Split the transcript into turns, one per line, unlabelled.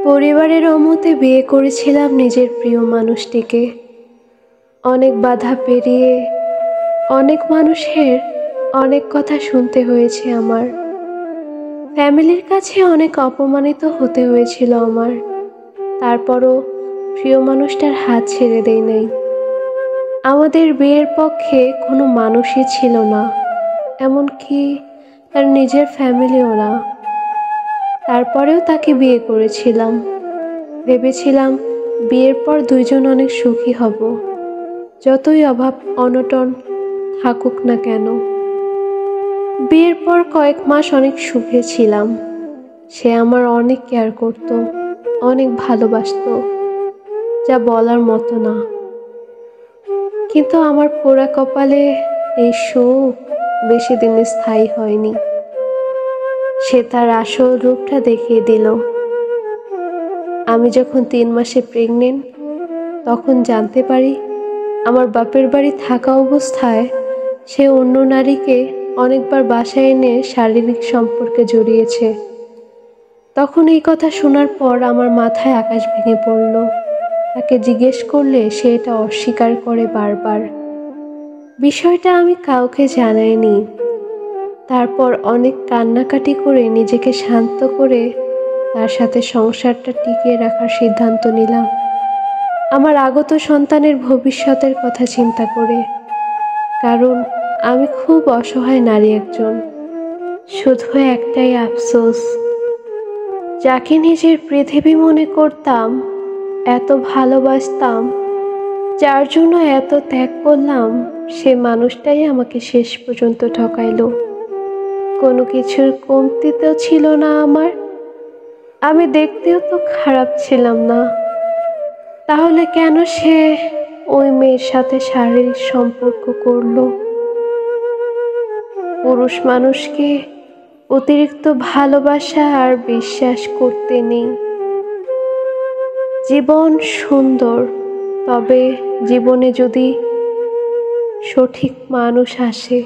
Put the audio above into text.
পরিবারের অমতে বিয়ে করেছিলাম নিজের প্রিয় মানুষটিকে। অনেক বাধা পেরিয়ে অনেক মানুষের অনেক কথা শুনতে হয়েছে আমার। ফ্যামিলির কাছে অনেক অপমানিত হতে হয়েছিল আমার। তারপরও প্রিয় মানুষটার হাত ছেড়ে দেই নাই। আমাদের বিয়ের পক্ষে কোনো মানুষই ছিল না, এমনকি তার নিজের ফ্যামিলিও না। তারপরেও তাকে বিয়ে করেছিলাম। ভেবেছিলাম বিয়ের পর দুইজন অনেক সুখী হব, যতই অভাব অনটন থাকুক না কেন। বিয়ের পর কয়েক মাস অনেক সুখে ছিলাম। সে আমার অনেক কেয়ার করত, অনেক ভালোবাসত, যা বলার মতো না। কিন্তু আমার পোড়া কপালে এই সুখ বেশি দিন স্থায়ী হয়নি। সে তার আসল রূপটা দেখিয়ে দিল। আমি যখন 3 মাসে প্রেগনেন্ট, তখন জানতে পারি আমার বাপের বাড়ি থাকা অবস্থায় সে অন্য নারীকে অনেকবার বাসায় এনে শারীরিক সম্পর্কে জড়িয়েছে। তখন এই কথা শোনার পর আমার মাথায় আকাশ ভেঙে পড়ল। তাকে জিজ্ঞেস করলে সে এটা অস্বীকার করে বারবার। বিষয়টা আমি কাউকে জানাইনি। তারপর অনেক কান্নাকাটি করে নিজেকে শান্ত করে তার সাথে সংসারটা টিকিয়ে রাখার সিদ্ধান্ত নিলাম, আমার আগত সন্তানের ভবিষ্যতের কথা চিন্তা করে। কারণ আমি খুব অসহায় নারী একজন। শুধু একটাই আফসোস, যাকে নিজের পৃথিবী মনে করতাম, এত ভালোবাসতাম, যার জন্য এত ত্যাগ করলাম, সে মানুষটাই আমাকে শেষ পর্যন্ত ঠকাইলো। কোনো কিছুর কমতি তো ছিল না আমার। আমি দেখতেও তো খারাপ ছিলাম না। তাহলে কেন সে ওই মেয়ের সাথে শারীরিক সম্পর্ক করলো? পুরুষ মানুষকে অতিরিক্ত ভালোবাসা আর বিশ্বাস করতে নেই। জীবন সুন্দর, তবে জীবনে যদি সঠিক মানুষ আসে।